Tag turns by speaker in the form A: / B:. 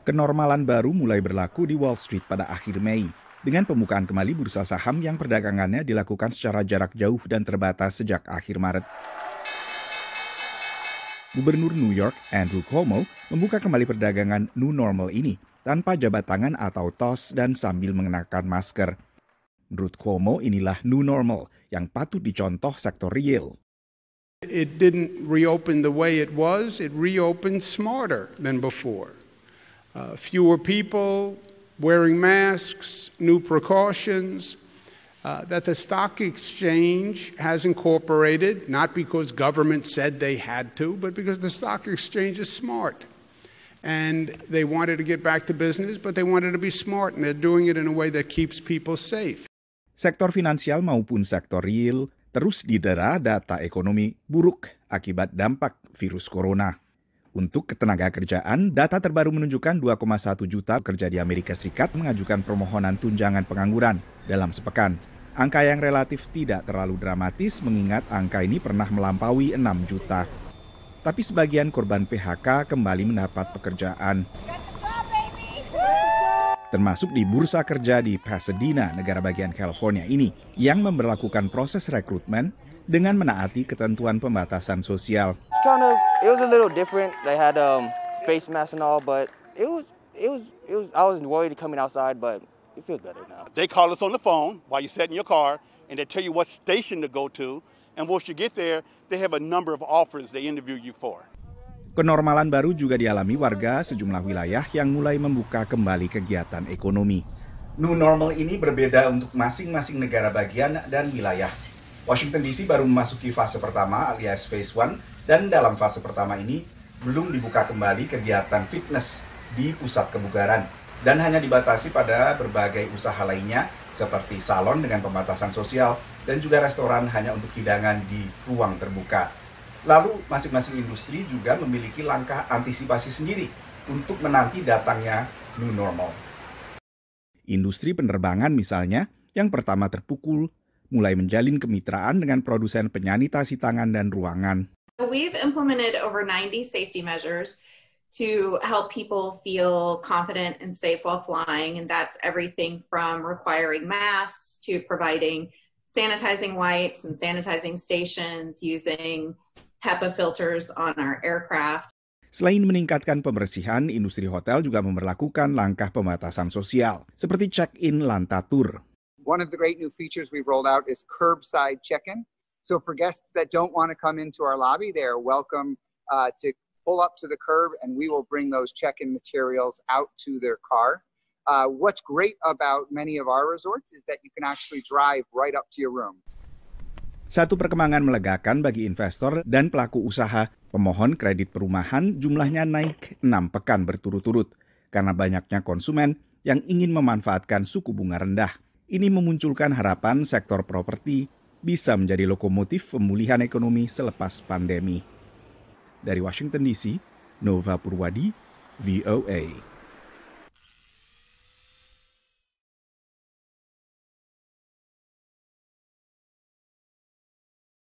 A: Kenormalan baru mulai berlaku di Wall Street pada akhir Mei, dengan pembukaan kembali bursa saham yang perdagangannya dilakukan secara jarak jauh dan terbatas sejak akhir Maret. Gubernur New York, Andrew Cuomo, membuka kembali perdagangan new normal ini tanpa jabat tangan atau tos dan sambil mengenakan masker. Menurut Cuomo, inilah new normal yang patut dicontoh sektor real.
B: It didn't reopen the way it was, it reopened smarter than before. Fewer people wearing masks, new precautions that the stock exchange has incorporated, not because government said they had to, but because the stock exchange is smart. And they wanted to get back to business, but they wanted to be smart, and they're doing it in a way that keeps people safe.
A: Sektor finansial maupun sektor real terus didera data ekonomi buruk akibat dampak virus corona. Untuk ketenaga kerjaan, data terbaru menunjukkan 2,1 juta pekerja di Amerika Serikat mengajukan permohonan tunjangan pengangguran dalam sepekan. Angka yang relatif tidak terlalu dramatis mengingat angka ini pernah melampaui 6 juta. Tapi sebagian korban PHK kembali mendapat pekerjaan. Termasuk di bursa kerja di Pasadena, negara bagian California ini, yang memberlakukan proses rekrutmen dengan menaati ketentuan pembatasan sosial.
C: It was a little different. They had face masks and all, but it was. I was worried coming outside, but it feels better now.
D: They call us on the phone while you sit in your car, and they tell you what station to go to. And once you get there, they have a number of offers they interview you for.
A: Kenormalan baru juga dialami warga sejumlah wilayah yang mulai membuka kembali kegiatan ekonomi. New normal ini berbeda untuk masing-masing negara bagian dan wilayah. Washington DC baru memasuki fase pertama alias Phase 1, dan dalam fase pertama ini belum dibuka kembali kegiatan fitness di pusat kebugaran dan hanya dibatasi pada berbagai usaha lainnya seperti salon dengan pembatasan sosial dan juga restoran hanya untuk hidangan di ruang terbuka. Lalu masing-masing industri juga memiliki langkah antisipasi sendiri untuk menanti datangnya new normal. Industri penerbangan misalnya yang pertama terpukul mulai menjalin kemitraan dengan produsen penyanitasi tangan dan ruangan.
E: We've implemented over 90 safety measures to help people feel confident and safe while flying, and that's everything from requiring masks to providing sanitizing wipes and sanitizing stations, using HEPA filters on our aircraft.
A: Selain meningkatkan pembersihan, industri hotel juga memberlakukan langkah pembatasan sosial, seperti check-in Lantatur.
F: One of the great new features we've rolled out is curbside check-in. So for guests that don't want to come into our lobby, they are welcome to pull up to the curb and we will bring those check-in materials out to their car. What's great about many of our resorts is that you can actually drive right up to your room.
A: Satu perkembangan melegakan bagi investor dan pelaku usaha, pemohon kredit perumahan jumlahnya naik 6 pekan berturut-turut karena banyaknya konsumen yang ingin memanfaatkan suku bunga rendah. Ini memunculkan harapan sektor properti bisa menjadi lokomotif pemulihan ekonomi selepas pandemi. Dari Washington DC, Nova Purwadi, VOA.